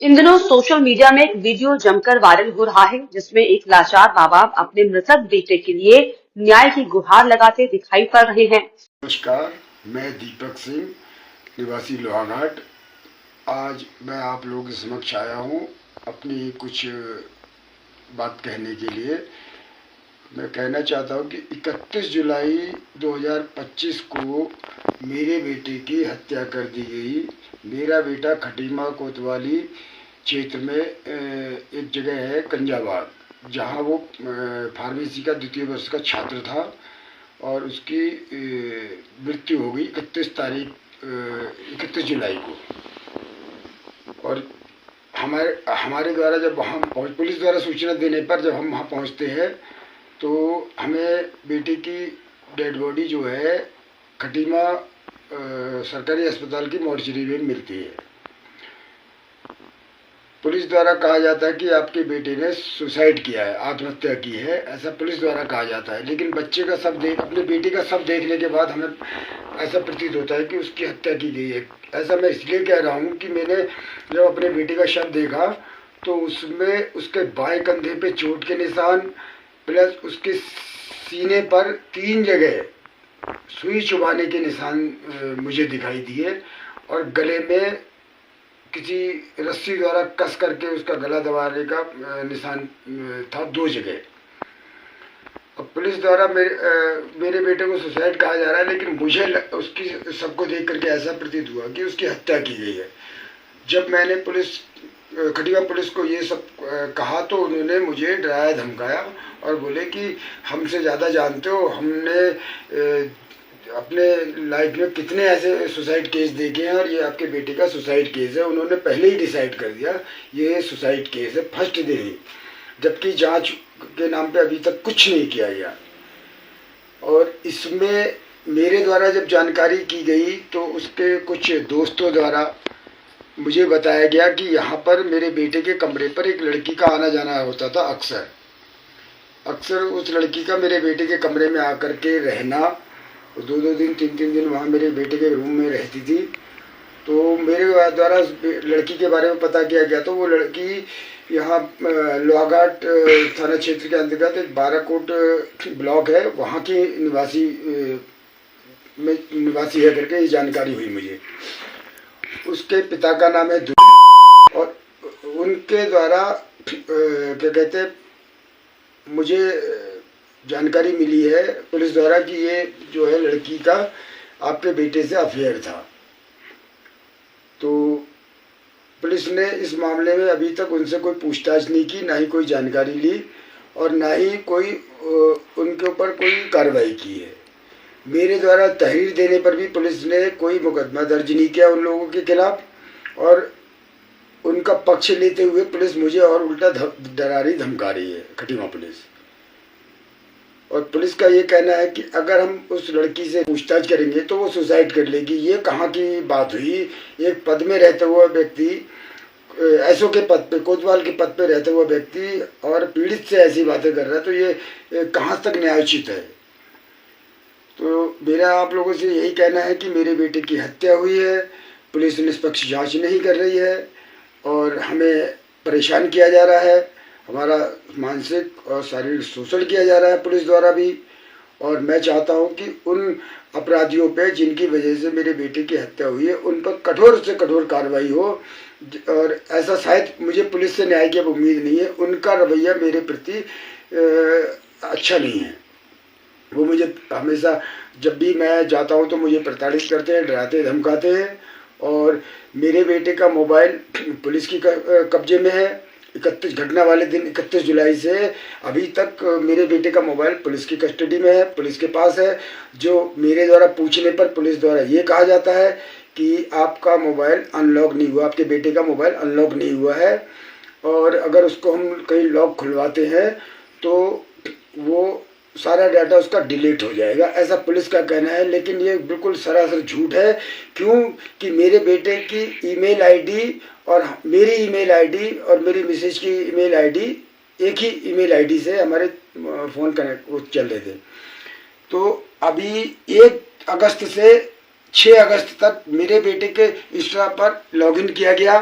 इन दिनों social media में एक वीडियो जमकर वायरल हो रहा है जिसमें एक लाचार माँ बाप अपने मृतक बेटे के लिए न्याय की गुहार लगाते दिखाई पड़ रहे हैं। नमस्कार, मैं दीपक सिंह, निवासी लोहाघाट। आज मैं आप लोगों के समक्ष आया हूँ अपनी कुछ बात कहने के लिए। मैं कहना चाहता हूँ कि 31 जुलाई 2025 को मेरे बेटे की हत्या कर दी गई। मेरा बेटा खटीमा कोतवाली क्षेत्र में एक जगह है कंजाबाग, जहाँ वो फार्मेसी का द्वितीय वर्ष का छात्र था और उसकी मृत्यु हो गई 31 जुलाई को। और हमारे द्वारा जब वहाँ पुलिस द्वारा सूचना देने पर जब हम वहाँ पहुँचते हैं तो हमें बेटे की डेड बॉडी जो है खटीमा सरकारी अस्पताल की मोर्चरी में मिलती है। पुलिस द्वारा कहा जाता है कि आपके बेटे ने सुसाइड किया है, आत्महत्या की है, ऐसा पुलिस द्वारा कहा जाता है। लेकिन बच्चे का शव अपने बेटे का शव देखने के बाद हमें ऐसा प्रतीत होता है कि उसकी हत्या की गई है। ऐसा मैं इसलिए कह रहा हूँ कि मैंने जब अपने बेटे का शव देखा तो उसमें उसके बाएं कंधे पे चोट के निशान प्लस उसके सीने पर 3 जगह सुई चुभाने के निशान मुझे दिखाई दिए और गले में किसी रस्सी द्वारा कस करके उसका गला दबाने का निशान था 2 जगह। और पुलिस द्वारा मेरे बेटे को सुसाइड कहा जा रहा है, लेकिन मुझे उसकी सबको देख करके ऐसा प्रतीत हुआ कि उसकी हत्या की गई है। जब मैंने खटीमा पुलिस को ये सब कहा तो उन्होंने मुझे डराया धमकाया और बोले कि हमसे ज़्यादा जानते हो, हमने अपने लाइफ में कितने ऐसे सुसाइड केस देखे हैं और ये आपके बेटे का सुसाइड केस है। उन्होंने पहले ही डिसाइड कर दिया ये सुसाइड केस है फर्स्ट दिन ही, जबकि जांच के नाम पे अभी तक कुछ नहीं किया गया। और इसमें मेरे द्वारा जब जानकारी की गई तो उसके कुछ दोस्तों द्वारा मुझे बताया गया कि यहाँ पर मेरे बेटे के कमरे पर एक लड़की का आना जाना होता था अक्सर उस लड़की का मेरे बेटे के कमरे में आकर के रहना, 2-2 दिन 3-3 दिन वहाँ मेरे बेटे के रूम में रहती थी। तो मेरे द्वारा लड़की के बारे में पता किया गया तो वो लड़की यहाँ लोहाघाट थाना क्षेत्र के अंतर्गत एक 12 कोट ब्लॉक है, वहाँ की निवासी है करके ये जानकारी हुई मुझे। उसके पिता का नाम है और उनके द्वारा क्या कहते हैं मुझे जानकारी मिली है पुलिस द्वारा कि ये जो है लड़की का आपके बेटे से अफेयर था। तो पुलिस ने इस मामले में अभी तक उनसे कोई पूछताछ नहीं की, ना ही कोई जानकारी ली और ना ही कोई उनके ऊपर कोई कार्रवाई की है। मेरे द्वारा तहरीर देने पर भी पुलिस ने कोई मुकदमा दर्ज नहीं किया उन लोगों के खिलाफ और उनका पक्ष लेते हुए पुलिस मुझे और उल्टा डरा रही धमका रही है खटीमा पुलिस। और पुलिस का ये कहना है कि अगर हम उस लड़की से पूछताछ करेंगे तो वो सुसाइड कर लेगी। ये कहाँ की बात हुई? एक पद में रहता हुआ व्यक्ति, एसओ के पद पे, कोतवाल के पद पे रहता हुआ व्यक्ति और पीड़ित से ऐसी बातें कर रहा है, तो ये कहाँ तक न्यायोचित है? तो मेरा आप लोगों से यही कहना है कि मेरे बेटे की हत्या हुई है, पुलिस निष्पक्ष जांच नहीं कर रही है और हमें परेशान किया जा रहा है, हमारा मानसिक और शारीरिक शोषण किया जा रहा है पुलिस द्वारा भी। और मैं चाहता हूं कि उन अपराधियों पे जिनकी वजह से मेरे बेटे की हत्या हुई है उन पर कठोर से कठोर कार्रवाई हो। और ऐसा शायद मुझे पुलिस से न्याय की अब उम्मीद नहीं है, उनका रवैया मेरे प्रति अच्छा नहीं है। वो मुझे हमेशा जब भी मैं जाता हूँ तो मुझे प्रताड़ित करते हैं, डराते धमकाते हैं। और मेरे बेटे का मोबाइल पुलिस की कब्जे में है। 31 घटना वाले दिन 31 जुलाई से अभी तक मेरे बेटे का मोबाइल पुलिस की कस्टडी में है, पुलिस के पास है। जो मेरे द्वारा पूछने पर पुलिस द्वारा ये कहा जाता है कि आपका मोबाइल अनलॉक नहीं हुआ, आपके बेटे का मोबाइल अनलॉक नहीं हुआ है और अगर उसको हम कहीं लॉक खुलवाते हैं तो वो सारा डाटा उसका डिलीट हो जाएगा, ऐसा पुलिस का कहना है। लेकिन ये बिल्कुल सरासर झूठ है। क्यों कि मेरे बेटे की ईमेल आईडी और मेरी ईमेल आईडी और मेरी मिसेज की ईमेल आईडी एक ही ईमेल आईडी से हमारे फ़ोन कनेक्ट चल रहे थे। तो अभी 1 अगस्त से 6 अगस्त तक मेरे बेटे के इंस्टा पर लॉगिन किया गया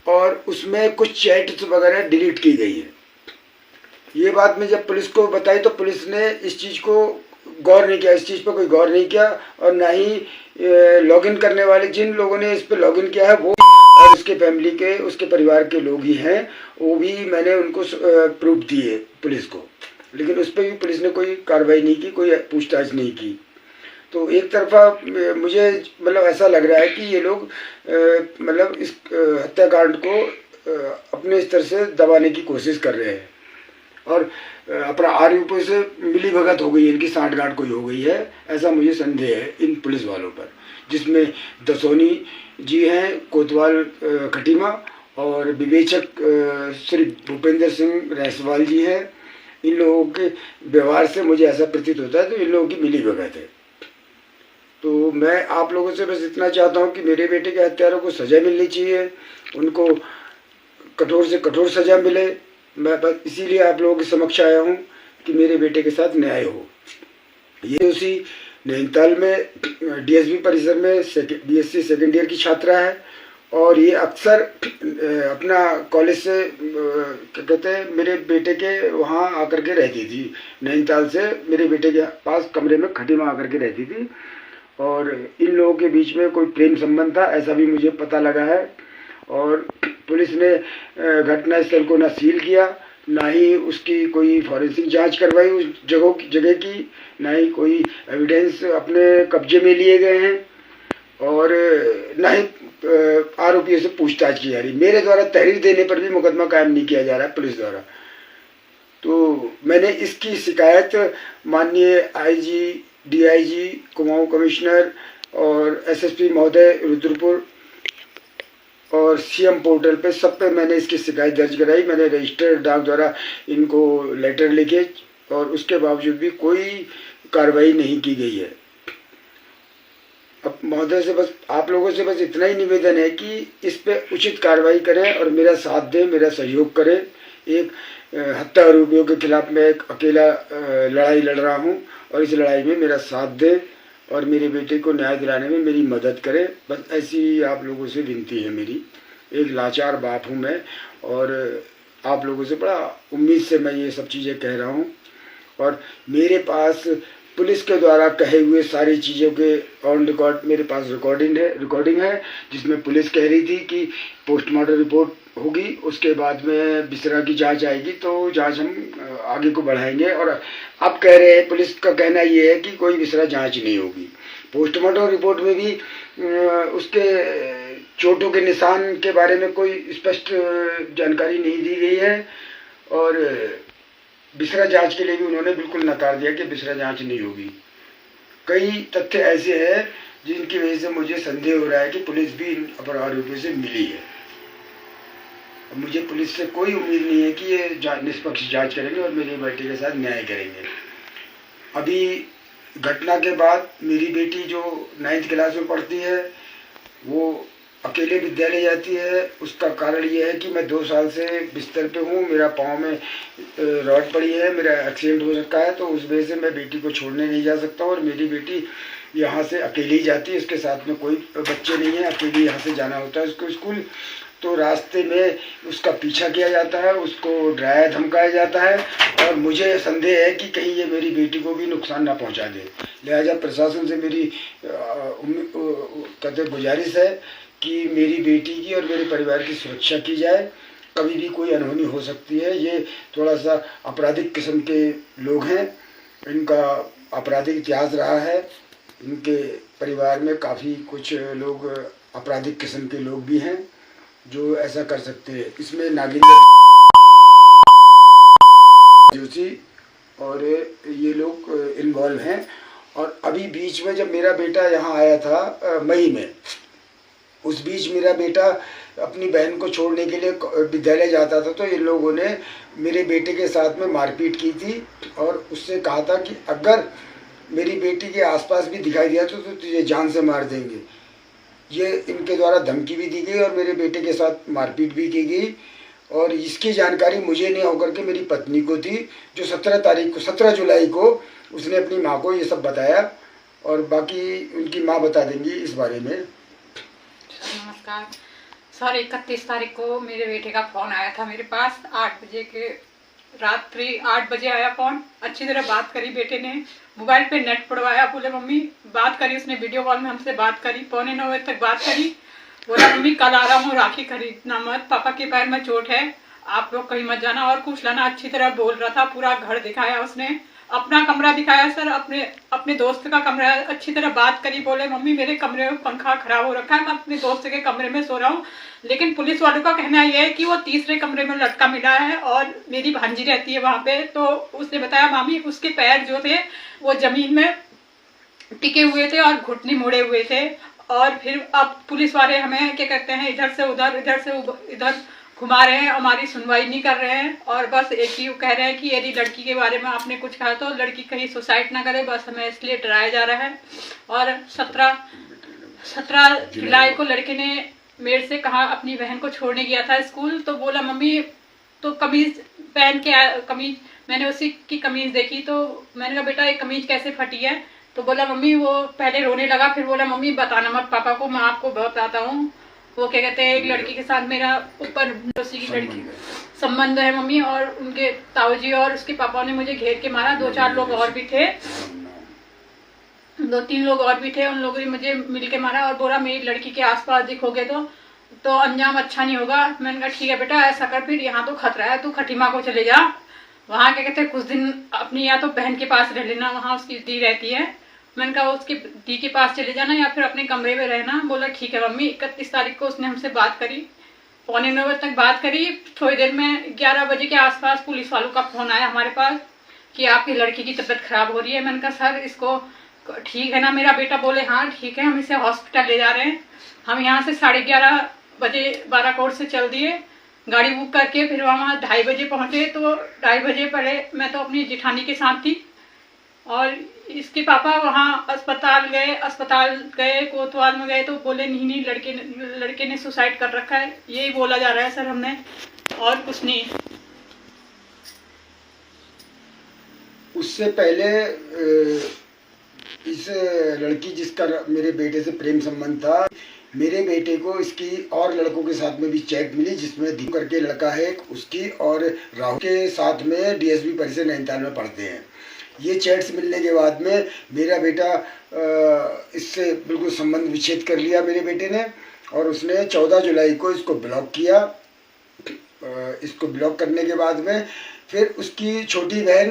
और उसमें कुछ चैट्स वगैरह डिलीट की गई है। ये बात मैं जब पुलिस को बताई तो पुलिस ने इस चीज़ को गौर नहीं किया, इस चीज़ पर कोई गौर नहीं किया, और ना ही लॉगिन करने वाले जिन लोगों ने इस पर लॉगिन किया है वो और उसके फैमिली के, उसके परिवार के लोग ही हैं, वो भी मैंने उनको प्रूफ दिए पुलिस को, लेकिन उस पर भी पुलिस ने कोई कार्रवाई नहीं की, कोई पूछताछ नहीं की। तो एक तरफा मुझे मतलब ऐसा लग रहा है कि ये लोग मतलब इस हत्याकांड को अपने स्तर से दबाने की कोशिश कर रहे हैं, और अपना आरोपियों से मिली भगत हो गई है, इनकी सांठगांठ कोई हो गई है, ऐसा मुझे संदेह है इन पुलिस वालों पर, जिसमें दसोनी जी हैं, कोतवाल खटीमा, और विवेचक श्री भूपेंद्र सिंह रैसवाल जी हैं। इन लोगों के व्यवहार से मुझे ऐसा प्रतीत होता है तो इन लोगों की मिली भगत है। तो मैं आप लोगों से बस इतना चाहता हूँ कि मेरे बेटे के हत्यारों को सज़ा मिलनी चाहिए, उनको कठोर से कठोर सज़ा मिले। मैं बस इसीलिए आप लोगों के समक्ष आया हूँ कि मेरे बेटे के साथ न्याय हो। ये उसी नैनीताल में डीएसपी परिसर में बीएससी सेकेंड ईयर की छात्रा है, और ये अक्सर अपना कॉलेज से क्या कहते हैं मेरे बेटे के वहाँ आकर के रहती थी, नैनीताल से मेरे बेटे के पास कमरे में खटीमा आकर के रहती थी, और इन लोगों के बीच में कोई प्रेम संबंध था ऐसा भी मुझे पता लगा है। और पुलिस ने घटना स्थल को ना सील किया, ना ही उसकी कोई फॉरेंसिक जांच करवाई उस जगह की, ना ही कोई एविडेंस अपने कब्जे में लिए गए हैं, और ना ही आरोपियों से पूछताछ की जा रही। मेरे द्वारा तहरीर देने पर भी मुकदमा कायम नहीं किया जा रहा है पुलिस द्वारा। तो मैंने इसकी शिकायत माननीय आईजी, डीआईजी, कुमाऊं कमिश्नर और एसएसपी महोदय रुद्रपुर और सीएम पोर्टल पे सब पे मैंने इसकी शिकायत दर्ज कराई। मैंने रजिस्टर्ड डाक द्वारा इनको लेटर लिखे, और उसके बावजूद भी कोई कार्रवाई नहीं की गई है। अब महोदय से बस आप लोगों से बस इतना ही निवेदन है कि इस पे उचित कार्रवाई करें और मेरा साथ दें, मेरा सहयोग करें। एक हत्या आरोपियों के खिलाफ मैं एक अकेला लड़ाई लड़ रहा हूं, और इस लड़ाई में मेरा साथ दें और मेरे बेटे को न्याय दिलाने में मेरी मदद करें। बस ऐसी आप लोगों से विनती है मेरी। एक लाचार बाप हूं मैं, और आप लोगों से बड़ा उम्मीद से मैं ये सब चीज़ें कह रहा हूं। और मेरे पास पुलिस के द्वारा कहे हुए सारी चीज़ों के ऑन रिकॉर्ड मेरे पास रिकॉर्डिंग है, जिसमें पुलिस कह रही थी कि पोस्टमार्टम रिपोर्ट होगी, उसके बाद में विसरा की जांच आएगी तो जांच हम आगे को बढ़ाएंगे। और अब कह रहे हैं, पुलिस का कहना ये है कि कोई विसरा जांच नहीं होगी। पोस्टमार्टम रिपोर्ट में भी उसके चोटों के निशान के बारे में कोई स्पष्ट जानकारी नहीं दी गई है, और विसरा जांच के लिए भी उन्होंने बिल्कुल नकार दिया कि विसरा जांच नहीं होगी। कई तथ्य ऐसे हैं जिनकी वजह से मुझे संदेह हो रहा है कि पुलिस भी इन अपर आरोपियों से मिली है। मुझे पुलिस से कोई उम्मीद नहीं है कि ये निष्पक्ष जांच करेंगे और मेरे बेटे के साथ न्याय करेंगे। अभी घटना के बाद मेरी बेटी जो 9th क्लास में पढ़ती है वो अकेले विद्यालय जाती है। उसका कारण ये है कि मैं 2 साल से बिस्तर पे हूँ, मेरा पाँव में रॉड पड़ी है, मेरा एक्सीडेंट हो रखा है, तो उस वजह से मैं बेटी को छोड़ने नहीं जा सकता, और मेरी बेटी यहाँ से अकेली जाती है, उसके साथ में कोई बच्चे नहीं है, अकेली यहाँ से जाना होता है उसको स्कूल। तो रास्ते में उसका पीछा किया जाता है, उसको डराया धमकाया जाता है, और मुझे संदेह है कि कहीं ये मेरी बेटी को भी नुकसान ना पहुँचा दे। लिहाजा प्रशासन से मेरी कहते गुजारिश है कि मेरी बेटी की और मेरे परिवार की सुरक्षा की जाए। कभी भी कोई अनहोनी हो सकती है। ये थोड़ा सा आपराधिक किस्म के लोग हैं, इनका आपराधिक इतिहास रहा है, इनके परिवार में काफ़ी कुछ लोग आपराधिक किस्म के लोग भी हैं जो ऐसा कर सकते हैं। इसमें नागेंद्र जोशी और ये लोग इन्वॉल्व हैं। और अभी बीच में जब मेरा बेटा यहाँ आया था मई में, उस बीच मेरा बेटा अपनी बहन को छोड़ने के लिए विद्यालय जाता था, तो इन लोगों ने मेरे बेटे के साथ में मारपीट की थी, और उससे कहा था कि अगर मेरी बेटी के आसपास भी दिखाई दिया तो तुझे जान से मार देंगे। ये इनके द्वारा धमकी भी दी गई और मेरे बेटे के साथ मारपीट भी की गई। और इसकी जानकारी मुझे नहीं होकर के मेरी पत्नी को थी, जो 17 जुलाई को उसने अपनी माँ को ये सब बताया, और बाकी उनकी माँ बता देंगी इस बारे में। नमस्कार सर 31 तारीख को मेरे बेटे का फोन आया था मेरे पास 8 बजे के रात्रि 8 बजे आया फोन। अच्छी तरह बात करी बेटे ने, मोबाइल पे नेट पड़वाया, बोले मम्मी बात करी, उसने वीडियो कॉल में हमसे बात करी, 8:45 तक बात करी। बोला मम्मी कल आ रहा हूँ, राखी खरीदना मत, पापा के पैर में चोट है, आप लोग कहीं मत जाना और कुछ लाना। अच्छी तरह बोल रहा था, पूरा घर दिखाया उसने, अपना कमरा दिखाया सर, अपने दोस्त का कमरा, अच्छी तरह बात करी। बोले मम्मी मेरे कमरे में पंखा खराब हो रखा है, मैं अपने दोस्त के कमरे में सो रहा हूँ। लेकिन पुलिस वालों का कहना यह है कि वो तीसरे कमरे में लटका मिला है और मेरी भांजी रहती है वहां पे। तो उसने बताया मामी उसके पैर जो थे वो जमीन में टिके हुए थे और घुटने मुड़े हुए थे। और फिर अब पुलिस वाले हमें क्या कहते हैं, इधर से इधर घुमा रहे हैं, हमारी सुनवाई नहीं कर रहे हैं। और बस एक ही कह रहे हैं कि यदि लड़की के बारे में आपने कुछ कहा तो लड़की कहीं सुसाइड ना करे, बस हमें इसलिए डराया जा रहा है। और 17 जुलाई को लड़के ने मेरे से कहा, अपनी बहन को छोड़ने गया था स्कूल, तो बोला मम्मी तो कमीज पहन के कमीज, मैंने उसी की कमीज देखी तो मैंने कहा बेटा ये कमीज कैसे फटी है, तो बोला मम्मी, वो पहले रोने लगा, फिर बोला मम्मी बताना मत पापा को, मैं आपको बताता हूँ। वो क्या कहते हैं, एक लड़की के साथ मेरा ऊपर उसी की लड़की संबंध है मम्मी, और उनके ताऊजी और उसके पापा ने मुझे घेर के मारा। 2-4 लोग और भी थे, 2-3 लोग और भी थे, उन लोगों ने मुझे मिल के मारा और बोला मेरी लड़की के आसपास दिखोगे तो अंजाम अच्छा नहीं होगा। मैंने कहा ठीक है बेटा ऐसा कर, फिर यहाँ तो खतरा है, तू खटीमा को चले जा, वहाँ क्या कहते हैं कुछ दिन अपनी या तो बहन के पास रह लेना, वहाँ उसकी दी रहती है। मैंने कहा उसके दी के पास चले जाना या फिर अपने कमरे में रहना। बोला ठीक है मम्मी। 31 तारीख को उसने हमसे बात करी, 8:45 तक बात करी। थोड़ी देर में 11 बजे के आसपास पुलिस वालों का फोन आया हमारे पास कि आपकी लड़की की तबीयत खराब हो रही है। मैंने कहा सर इसको ठीक है ना मेरा बेटा? बोले हाँ ठीक है, हम इसे हॉस्पिटल ले जा रहे हैं। हम यहाँ से 11:30 बजे 12 कोर्ट से चल दिए गाड़ी बुक करके, फिर वहाँ 2:30 बजे पहुंचे। तो 2:30 बजे पहले मैं तो अपनी जेठानी के साथ थी और इसके पापा वहाँ अस्पताल गए कोतवाल में गए, तो बोले नहीं लड़के ने सुसाइड कर रखा है, यही बोला जा रहा है सर हमने, और कुछ नहीं। उससे पहले इस लड़की जिसका मेरे बेटे से प्रेम संबंध था, मेरे बेटे को इसकी और लड़कों के साथ में भी चैट मिली, जिसमें दीपू करके लड़का है उसकी और राहुल के साथ में डीएसपी परिसर नैनीताल में पढ़ते हैं। ये चैट्स मिलने के बाद में मेरा बेटा इससे बिल्कुल संबंध विच्छेद कर लिया मेरे बेटे ने, और उसने 14 जुलाई को इसको ब्लॉक किया। इसको ब्लॉक करने के बाद में फिर उसकी छोटी बहन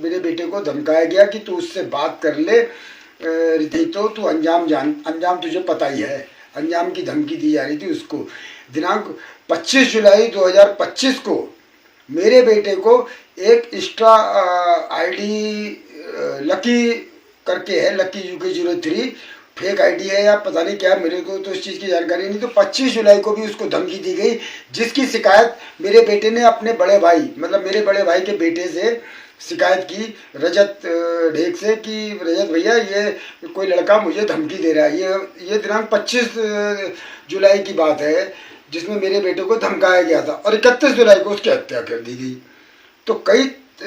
मेरे बेटे को धमकाया गया कि तू उससे बात कर ले, तो तू अंजाम तुझे पता ही है, अंजाम की धमकी दी जा रही थी उसको। दिनांक 25 जुलाई 2025 को मेरे बेटे को एक इंस्टा आईडी लकी करके है, लकी UK03 फेक आईडी है या पता नहीं क्या, मेरे को तो इस चीज़ की जानकारी नहीं। तो 25 जुलाई को भी उसको धमकी दी गई, जिसकी शिकायत मेरे बेटे ने अपने बड़े भाई, मतलब मेरे बड़े भाई के बेटे से शिकायत की, रजत ढेक से, कि रजत भैया ये कोई लड़का मुझे धमकी दे रहा है। ये दिनांक 25 जुलाई की बात है, जिसमें मेरे बेटे को धमकाया गया था, और 31 जुलाई को उसकी हत्या कर दी गई। तो कई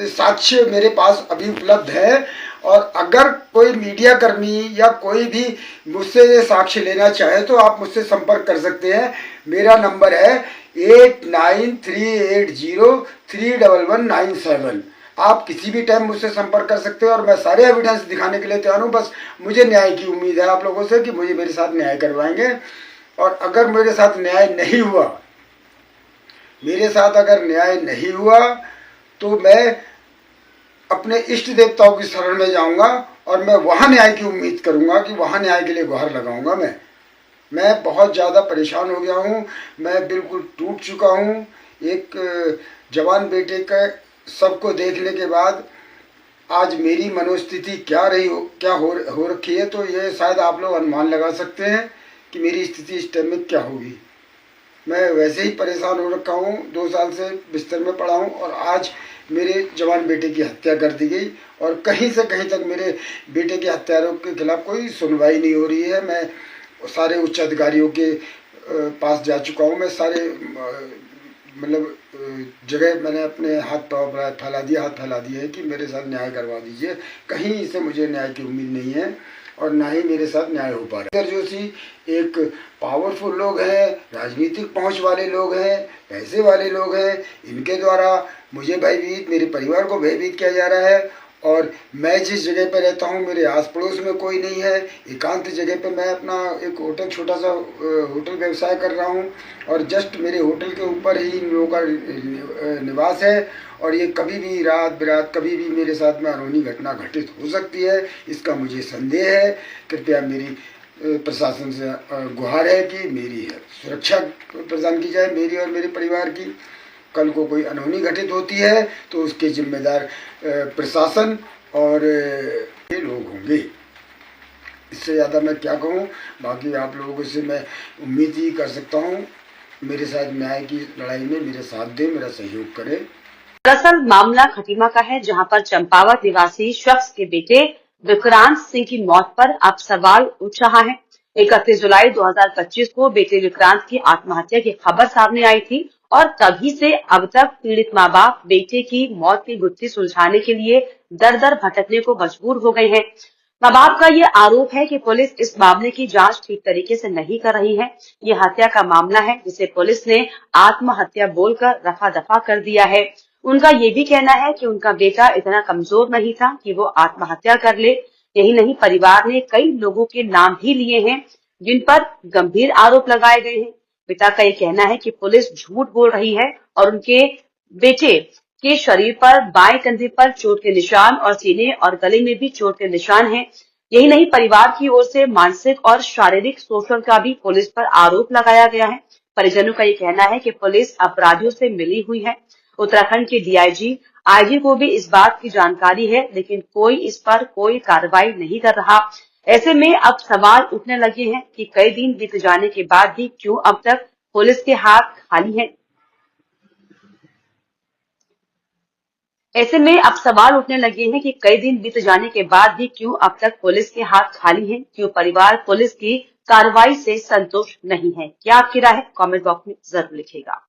साक्ष्य मेरे पास अभी उपलब्ध है, और अगर कोई मीडिया कर्मी या कोई भी मुझसे ये साक्ष्य लेना चाहे तो आप मुझसे संपर्क कर सकते हैं। मेरा नंबर है 8938031197। आप किसी भी टाइम मुझसे संपर्क कर सकते हैं और मैं सारे एविडेंस दिखाने के लिए तैयार हूँ। बस मुझे न्याय की उम्मीद है आप लोगों से कि मुझे मेरे साथ न्याय करवाएंगे। और अगर मेरे साथ न्याय नहीं हुआ, तो मैं अपने इष्ट देवताओं की शरण में जाऊंगा और मैं वहाँ न्याय की उम्मीद करूंगा, कि वहाँ न्याय के लिए गुहार लगाऊंगा। मैं बहुत ज़्यादा परेशान हो गया हूँ, मैं बिल्कुल टूट चुका हूँ। एक जवान बेटे का सबको देखने के बाद आज मेरी मनोस्थिति क्या हो रखी है, तो ये शायद आप लोग अनुमान लगा सकते हैं कि मेरी स्थिति इस टाइम में क्या होगी। मैं वैसे ही परेशान हो रखा हूँ, 2 साल से बिस्तर में पड़ा हूँ, और आज मेरे जवान बेटे की हत्या कर दी गई, और कहीं से कहीं तक मेरे बेटे के हत्यारों के खिलाफ कोई सुनवाई नहीं हो रही है। मैं सारे उच्च अधिकारियों के पास जा चुका हूँ, मैं सारे मतलब जगह मैंने अपने हाथ फैला दिया है कि मेरे साथ न्याय करवा दीजिए। कहीं से मुझे न्याय की उम्मीद नहीं है। और ना ही मेरे साथ न्याय हो पा रहा है। जोशी एक पावरफुल लोग हैं, राजनीतिक पहुंच वाले लोग हैं, पैसे वाले लोग हैं, इनके द्वारा मुझे भयभीत, मेरे परिवार को भयभीत किया जा रहा है। और मैं जिस जगह पर रहता हूँ मेरे आस पड़ोस में कोई नहीं है, एकांत जगह पे मैं अपना एक होटल, छोटा सा होटल व्यवसाय कर रहा हूँ और जस्ट मेरे होटल के ऊपर ही इन लोगों का निवास है और ये कभी भी रात बिरात कभी भी मेरे साथ में अनहोनी घटना घटित हो सकती है, इसका मुझे संदेह है। कृपया मेरी प्रशासन से गुहार है कि मेरी सुरक्षा प्रदान की जाए, मेरी और मेरे परिवार की। कल को कोई अनहोनी घटित होती है तो उसके जिम्मेदार प्रशासन और ये लोग होंगे। इससे ज़्यादा मैं क्या कहूँ। बाकी आप लोगों से मैं उम्मीद ही कर सकता हूँ मेरे साथ न्याय की लड़ाई में मेरे साथ दें, मेरा सहयोग करें। दरअसल मामला खटीमा का है, जहां पर चंपावत निवासी शख्स के बेटे विक्रांत सिंह की मौत पर अब सवाल उठ रहा है। 31 जुलाई 2025 को बेटे विक्रांत की आत्महत्या की खबर सामने आई थी और तभी से अब तक पीड़ित माँ बाप बेटे की मौत की गुत्थी सुलझाने के लिए दर दर भटकने को मजबूर हो गए हैं। माँ बाप का ये आरोप है कि पुलिस इस मामले की जांच ठीक तरीके से नहीं कर रही है। ये हत्या का मामला है जिसे पुलिस ने आत्महत्या बोलकर रफा दफा कर दिया है। उनका ये भी कहना है कि उनका बेटा इतना कमजोर नहीं था कि वो आत्महत्या कर ले। यही नहीं, परिवार ने कई लोगों के नाम भी लिए हैं जिन पर गंभीर आरोप लगाए गए हैं। पिता का ये कहना है कि पुलिस झूठ बोल रही है और उनके बेटे के शरीर पर बाएं कंधे पर चोट के निशान और सीने और गले में भी चोट के निशान हैं। यही नहीं, परिवार की ओर से मानसिक और शारीरिक शोषण का भी पुलिस पर आरोप लगाया गया है। परिजनों का ये कहना है कि पुलिस अपराधियों से मिली हुई है। उत्तराखंड के डीआईजी, आईजी को भी इस बात की जानकारी है, लेकिन कोई इस पर कोई कार्रवाई नहीं कर रहा। ऐसे में अब सवाल उठने लगे हैं कि कई दिन बीत जाने के बाद भी क्यों अब तक पुलिस के हाथ खाली हैं। ऐसे में अब सवाल उठने लगे हैं कि कई दिन बीत जाने के बाद भी क्यों अब तक पुलिस के हाथ खाली हैं, क्यों परिवार पुलिस की कार्रवाई से संतुष्ट नहीं है। क्या आपकी राय है? कमेंट बॉक्स में जरूर लिखिएगा।